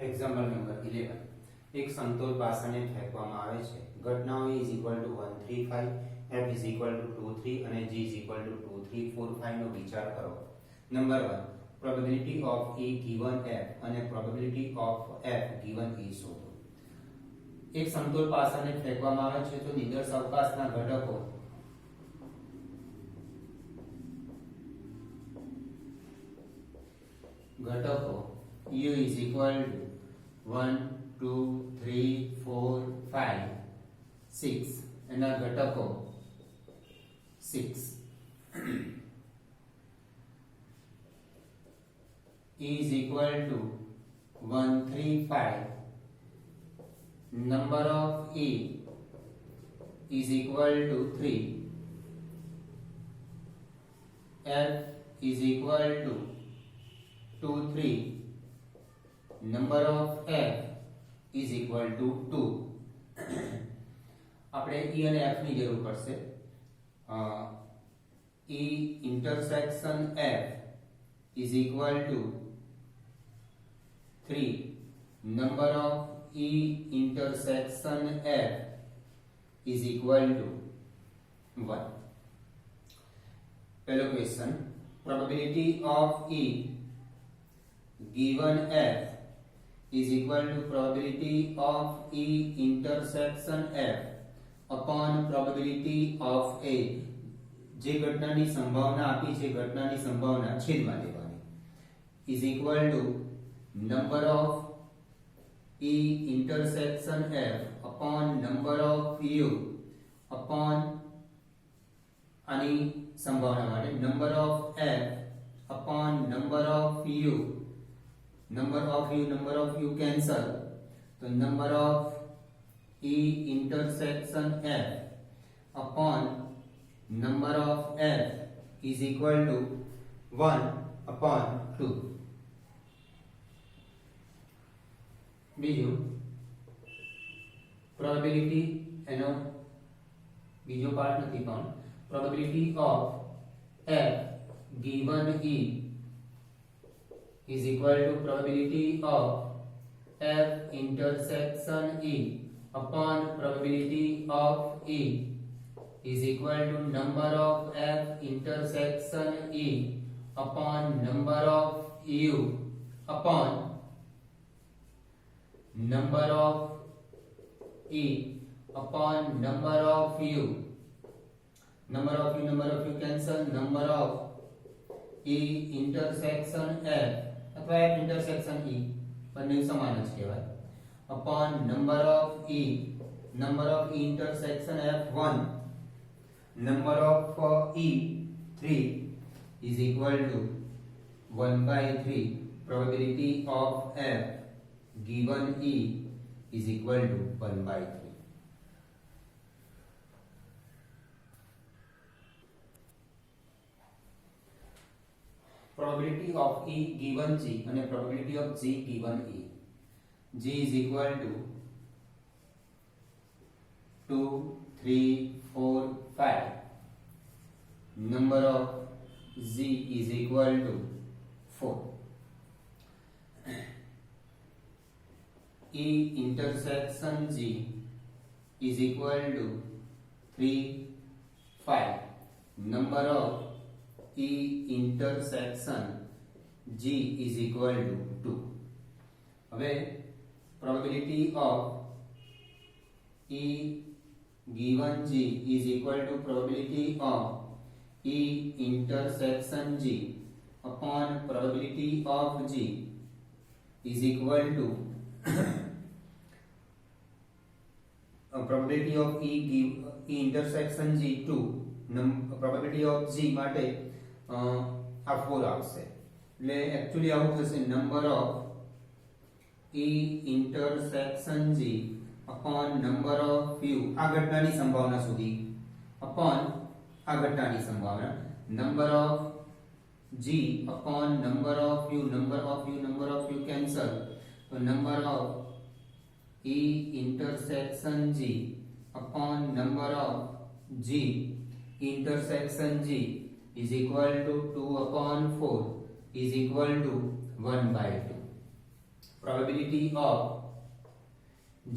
Example number 11 एक समतोल પાસાને ફેંકવામાં આવે છે ઘટનાઓ is equal two 135 f is equal two 23 અને g ઇઝ ઇક્વલ ટુ 2345 નો વિચાર કરો number 1 probability of e given f અને probability of f given e શોધો એક સમતોલ પાસાને ફેંકવામાં આવે છે તો નિદર્શ અવકાશના ઘટકો u is equal to 1 2 3 4 5 6 એના ઘટકો 6 e is equal to 135 number of e is equal to 3 f is equal to 2 3 number of f is equal to 2 આપણે e અને f ની જરૂર પડશે e intersection f is equal to 3 number of e intersection f is equal to 1 પહેલો question probability of e given f is equal to probability of e intersection f upon probability of a જે ઘટનાની સંભાવના આપી છે ઘટનાની સંભાવના છેદમાં લેવાની is equal to number of e intersection f upon number of u upon આની સંભાવના માટે number of f upon number of u number of u cancel so number of e intersection f upon number of f is equal to 1 upon 2 બીજું probability એનો બીજો part નથી પણ probability of f given e is equal to probability of f intersection e upon probability of e is equal to number of f intersection e upon number of u upon number of e upon number of u cancel number of e intersection f अथवा f intersection e બંને સમાન જ કહેવાય upon number of e intersection f1 number of e 3 is equal to 1/3 probability of f given e is equal to 1/3 probability of e given g and probability of g given e g is equal to 2 3 4 5 number of g is equal to 4 e intersection g is equal to 3 5 number of e intersection g is equal to 2 હવે probability of e given g is equal to probability of e intersection g upon probability of g is equal to probability of e intersection g 2 probability of g માટે આ 4 આવશે એટલે actually આવું થશે number of e intersection g upon number of u આ ઘટનાની સંભાવના સુધી upon આ ઘટનાની સંભાવના number of g upon number of u cancel so number of e intersection g upon number of g intersection g is equal to 2 upon 4 is equal to 1/2 probability of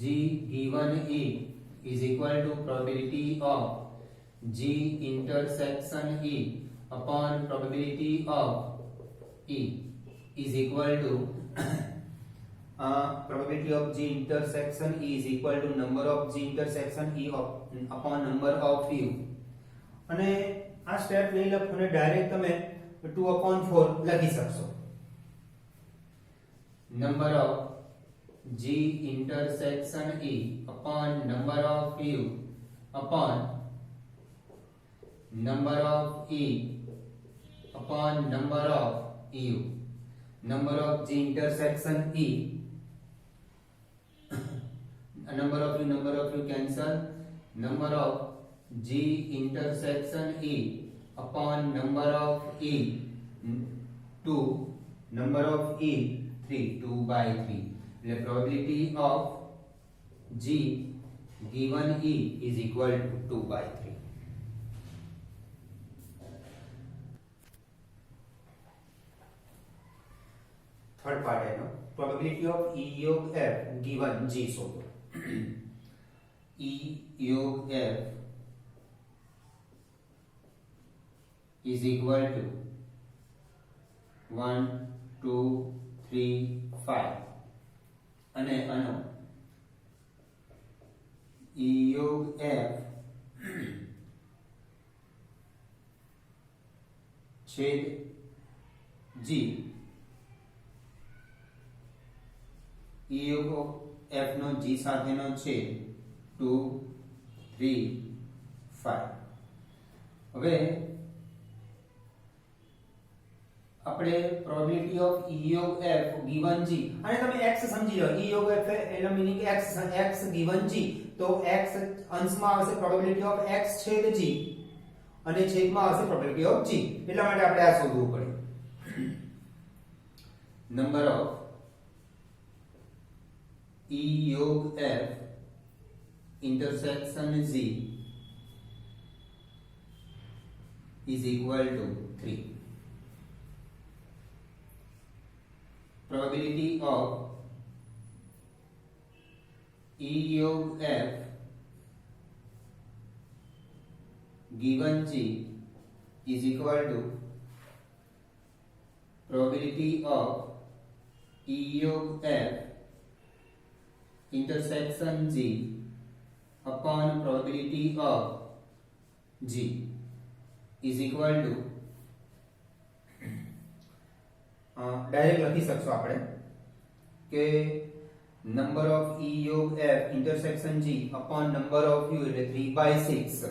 G given E is equal to probability of G intersection E upon probability of E is equal to probability of G intersection E is equal to number of G intersection E upon number of U. અને આ step નહીં લખો ને direct તમે 2/4 લખી શકશો. Number of G intersection E upon number of U upon number of E upon number of U. Number of G intersection E, number of U cancel. Number of G intersection E upon number of E 2, number of E 3, 2/3. The probability of G given E is equal to 2/3. Third part है ना, probability of E योग F given G शोधो. E योग F is equal to 1, 2, 3, 5 અને આનો E योग F છેદ G E योग F નો G સાથેનો છેદ 2, 3, 5. હવે આપણે પ્રોબેબિલિટી ઓફ E योग F given G અને તમે x સમજી લો E योग F એનો મીનિંગ x given G તો x અંશમાં આવશે પ્રોબેબિલિટી ઓફ x છેદ G અને છેદમાં આવશે પ્રોબેબિલિટી ઓફ G. એટલા માટે આપણે આ શોધવું પડે. નંબર ઓફ E योग F intersection G is equal to 3. Probability of E योग F given G is equal to probability of E योग F intersection G upon probability of G is equal to direct લખી શકશો આપણે કે number of E योग F intersection G upon number of U એટલે 3/6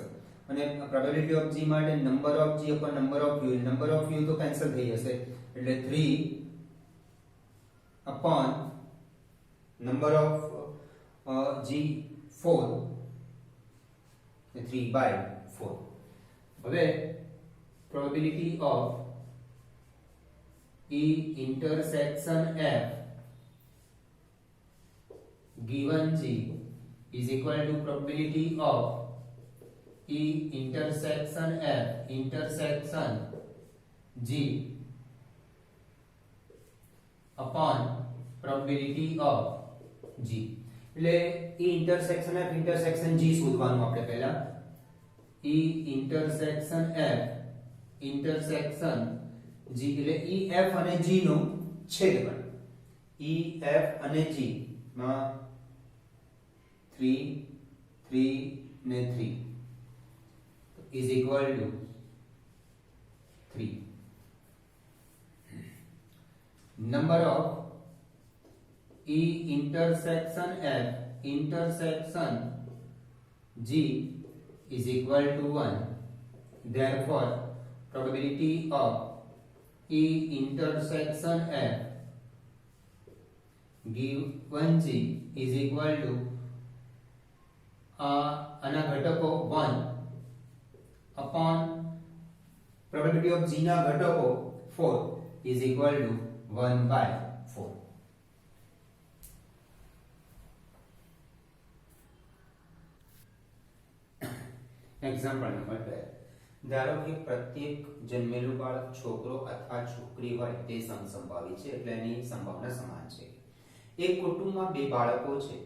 અને probability of G માટે number of G upon number of U, number of U તો cancel થઈ જશે એટલે 3 upon number of G 4 3/4. હવે probability of E intersection F given G is equal to probability of E intersection F intersection G upon probability of G. એટલે E intersection F intersection G શોધવાનું આપણે પહેલા. E intersection F intersection G એટલે E F અને G નો છેદફળ. E F અને G માં 3 3 ને 3 is equal to 3. Number of E intersection F intersection G is equal to 1. Therefore, probability of E intersection F given G is equal to આના ઘટકો 1 upon probability of G ના ઘટકો 4 is equal to 1/4. Example number 2. ધારો કે પ્રત્યેક જન્મેલું બાળક છોકરો અથવા છોકરી હોય તે સમસંભાવી છે એટલે એની સંભાવના સમાન છે. એક કુટુંબમાં બે બાળકો છે.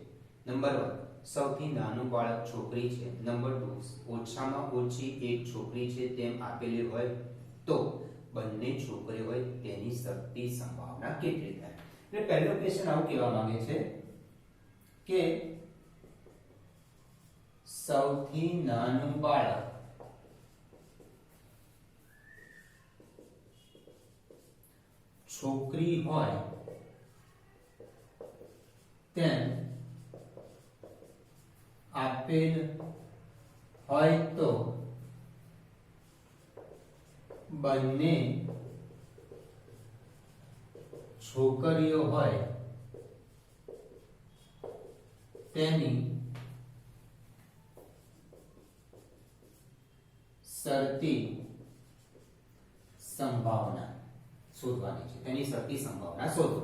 નંબર 1 સૌથી નાનું બાળક છોકરી છે. નંબર 2 ઓછામાં ઓછી એક છોકરી છે તેમ આપેલી હોય તો બંને છોકરીઓ હોય તેની શક્તિ સંભાવના કેટલી થાય? એટલે પહેલો ક્વેશ્ચન આવું કહેવા માંગે છે કે સૌથી નાનું બાળક છોકરી હોય તેમ આપેલ હોય તો બંને છોકરીઓ હોય તેની શરતી સંભાવના શોધવાની છે. તેની શરતી સંભાવના શોધો.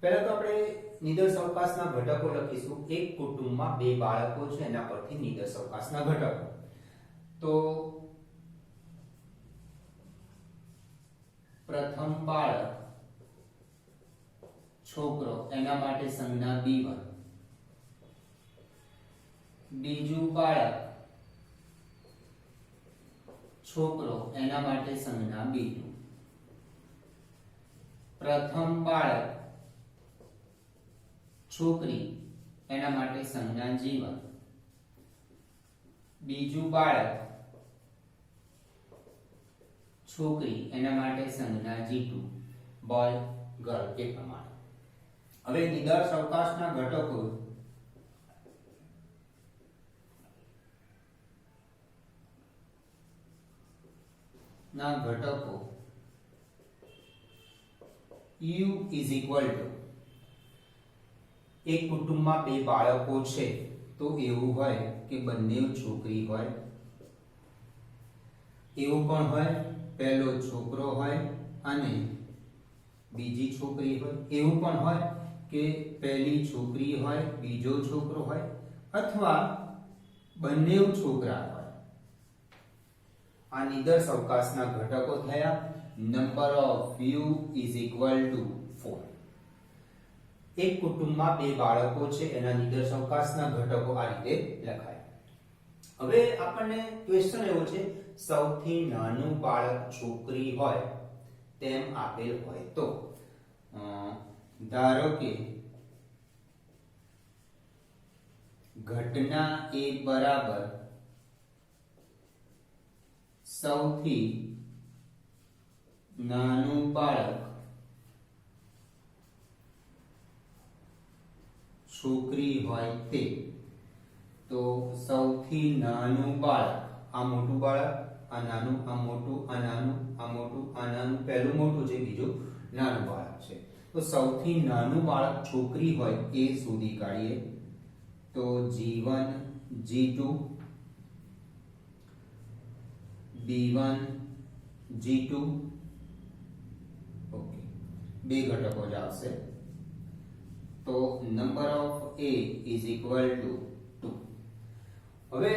પહેલા તો આપણે નિદર્શ અવકાશના ઘટકો લખીશું. એક કુટુંબમાં બે બાળકો છે એના પરથી નિદર્શ અવકાશના ઘટકો. તો પ્રથમ બાળક છોકરો એના માટે સંજ્ઞા B1. બીજું બાળક છોકરો એના માટે સંજ્ઞા B2. પ્રથમ બાળક છોકરી એના માટે સંજ્ઞા G1. બીજું બાળક છોકરી એના માટે સંજ્ઞા G2. બોય ગર્લ એ પ્રમાણે. હવે નિદર્શ અવકાશના ઘટકો ના ઘટકો U is equal to એક કુટુંબમાં બે બાળકો છે તો એવું હોય કે બંને છોકરી હોય, એવું પણ હોય પહેલો છોકરો હોય અને બીજી છોકરી હોય, એવું પણ હોય કે પહેલી છોકરી હોય બીજો છોકરો હોય અથવા બંને છોકરા હોય. આ નિદર્શ અવકાશના ઘટકો થયા. Number of U is equal to 4. એક કુટુંબમાં બે બાળકો છે એના નિદર્શ અવકાશના ઘટકો આ રીતે લખાય. હવે આપણને ક્વેશ્ચન એવો છે સૌથી નાનું બાળક છોકરી હોય તેમ આપેલ હોય તો ધારો કે ઘટના A બરાબર સૌથી નાનું બાળક છોકરી હોય તે, તો સૌથી નાનું બાળક આ મોટું બાળક, આ નાનું, આ મોટું, આ નાનું, આ મોટું, આ નાનું, પહેલું મોટું છે બીજું નાનું બાળક છે. તો સૌથી નાનું બાળક છોકરી હોય એ શોધી કાઢીએ. તો G1 G2 B1 G2 okay, બે ઘટકો જ આવશે. તો number of A is equal to 2. હવે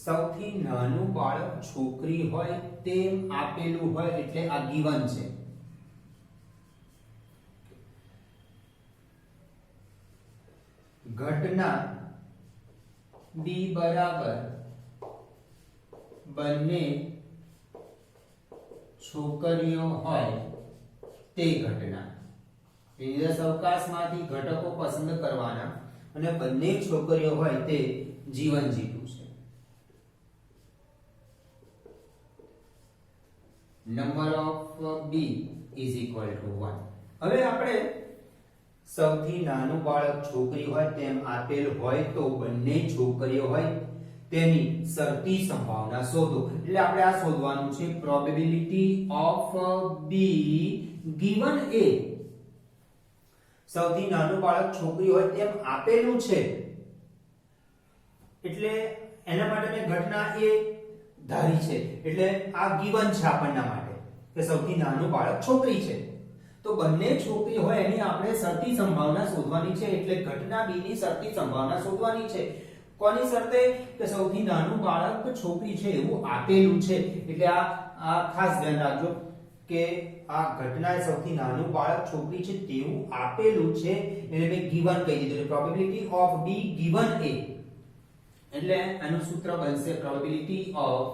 સૌથી નાનું બાળક છોકરી હોય તેમ આપેલું હોય એટલે આ given છે. ઘટના B બરાબર બંને છોકરીઓ હોય તે ઘટના. નિદર્શ અવકાશમાંથી ઘટકો પસંદ કરવાના અને બંને છોકરીઓ હોય તે G1 G2 છે. Number of B is equal to 1. હવે આપણે સૌથી નાનું બાળક છોકરી હોય તેમ આપેલ હોય તો બંને છોકરીઓ હોય તેની શરતી સંભાવના શોધો. એટલે આપણે આ શોધવાનું છે probability of B given A. સૌથી નાનું બાળક છોકરી હોય તેમ આપેલું છે એટલે એના માટે મેં ઘટના A ધારી છે. એટલે આ given છે આપણના માટે કે સૌથી નાનું બાળક છોકરી છે. તો બંને છોકરી હોય એની આપણે શરતી સંભાવના શોધવાની છે. એટલે ઘટના B ની શરતી સંભાવના શોધવાની છે. કોની શરતે? કે સૌથી નાનું બાળક છોકરી છે એવું આપેલું છે. એટલે આ ખાસ ધ્યાન રાખજો કે આ ઘટના સૌથી નાનું બાળક છોકરી છે તેવું આપેલું છે એટલે મેં ગિવન કહી દીધું probability of B given A એટલે આનું સૂત્ર બનશે probability of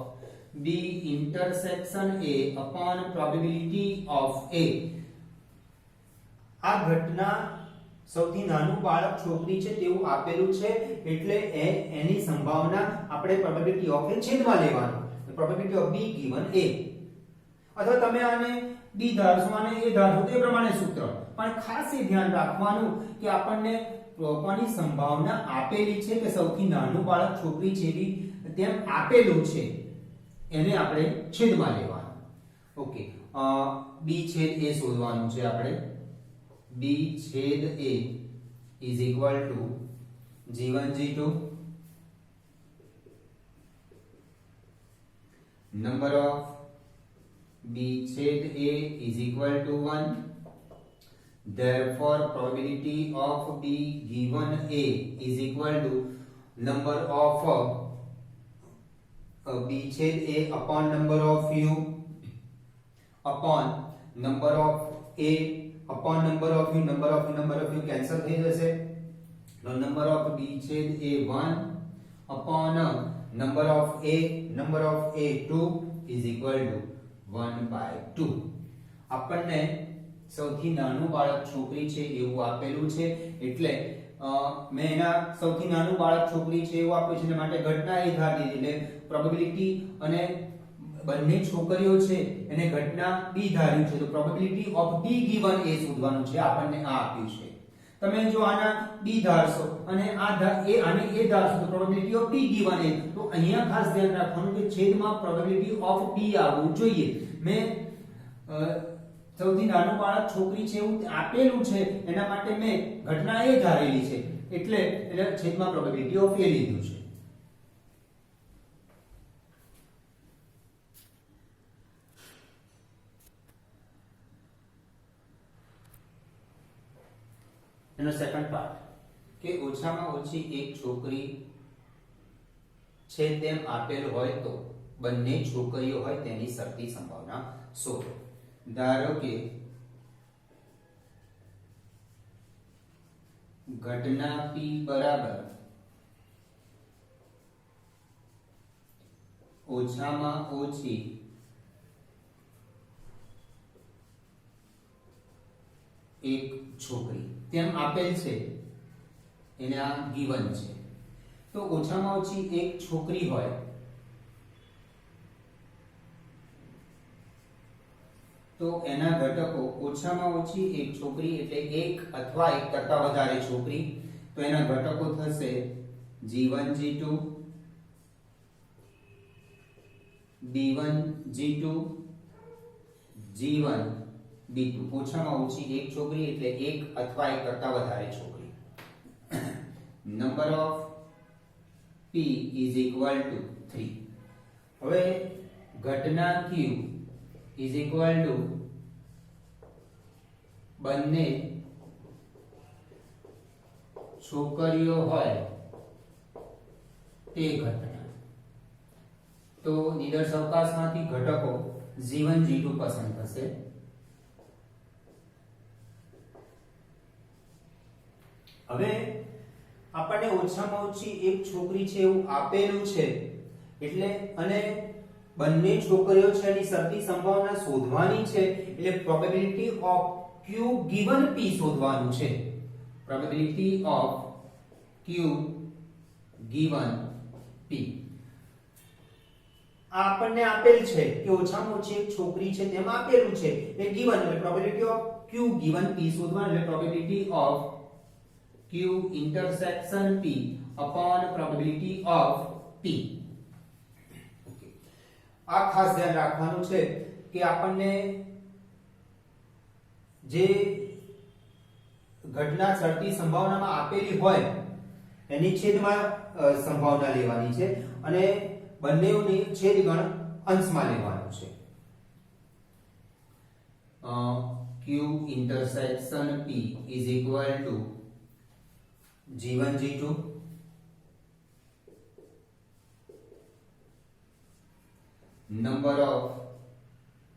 B intersection A upon probability of A આ ઘટના સૌથી નાનું બાળક છોકરી છે તેવું આપેલું છે એટલે એની સંભાવના આપણે પ્રોબેબિલિટી ઓફ એ છેદમાં લેવાનું પ્રોબેબિલિટી ઓફ બી ગિવન એ અથવા તમે આને બી ધારશો અને એ ધારશો તે પ્રમાણે સૂત્ર પણ ખાસ એ ધ્યાન રાખવાનું કે આપણને કોની સંભાવના આપેલી છે કે સૌથી નાનું બાળક છોકરી જેવી તેમ આપેલું છે એને આપણે છેદમાં લેવાનું ઓકે બી છેદ એ શોધવાનું છે આપણે બી છેદ A is equal to g1 g2 number of b छेद a is equal to 1 therefore probability of b given a is equal to number of b छेद a upon number of u upon number of a upon number of u cancel થઈ જશે તો number of b छेद a 1 upon number of a 2 is equal to 1/2 આપણને સૌથી નાનું બાળક છોકરી છે એવું આપેલું છે એટલે મેં એના સૌથી નાનું બાળક છોકરી છે એવું આપ્યું છે માટે ઘટના એ ધાર દીધી એટલે પ્રોબેબિલિટી અને બંને છોકરીઓ છે એને ઘટના બી ધાર્યું છે તો પ્રોબેબિલિટી ઓફ બી ગિવન એ શોધવાનું છે આપણને આ આપ્યું છે તમે જો આના બી ધારશો અને આને એ ધારશો તો પ્રોબેબિલિટી ઓફ બી ગિવન એ તો અહીંયા ખાસ ધ્યાન રાખવાનું કે છેદમાં પ્રોબેબિલિટી ઓફ બી આવવું જોઈએ મેં સૌથી નાનું બાળક છોકરી છે એવું આપેલું છે એના માટે મેં ઘટના એ ધારેલી છે એટલે છેદમાં પ્રોબેબિલિટી ઓફ એ લીધું છે એનો સેકન્ડ પાર્ટ કે ઓછામાં ઓછી એક છોકરી છે તેમ આપેલ હોય તો બંને છોકરીઓ હોય તેની શરતી સંભાવના શોધો ધારો કે ઘટના p બરાબર ઓછામાં ઓછી એક છોકરી તેમ આપેલ છે એને આ ગિવન છે તો ઓછામાં ઓછી એક છોકરી હોય તો એના ઘટકો ઓછામાં ઓછી એક છોકરી એટલે એક અથવા એક કરતા વધારે છોકરી તો એના ઘટકો થશે g1 g2 b1 g2 g1 b2 ઓછામાં ઓછી એક છોકરી એટલે એક અથવા એક કરતા વધારે છોકરી number of p is equal to 3 હવે ઘટના q is equal to બંને છોકરીઓ હોય તે ઘટના તો નિદર્શ અવકાશમાંથી ઘટકો g1 g2 પસંદ થશે હવે આપણને ઓછામાં ઓછી એક છોકરી છે એવું આપેલું છે એટલે અને બંને છોકરીઓ છે એની શરતી સંભાવના શોધવાની છે એટલે probability of q given p શોધવાનું છે probability of q given p આપણને આપેલ છે કે ઓછામાં ઓછી એક છોકરી છે તેમ આપેલું છે એ given એટલે probability of q given p શોધવાનું એટલે probability of q intersection p upon probability of p આ ખાસ ધ્યાન રાખવાનું છે કે આપણને જે ઘટના શરતી સંભાવનામાં આપેલી હોય એની છેદમાં સંભાવના લેવાની છે અને બંનેની છેદગણ અંશમાં લેવાનું છે q intersection p is equal to g1 g2 number of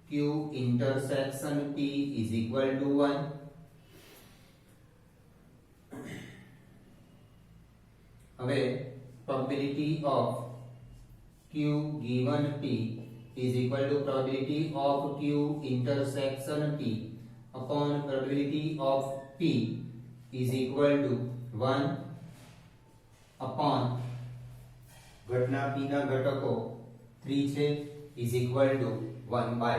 Q intersection P is equal to 1. હવે probability of Q given P is equal to probability of Q intersection P upon probability of P is equal to 1 upon ઘટના P ના ઘટકો 3 છે is equal to 1 by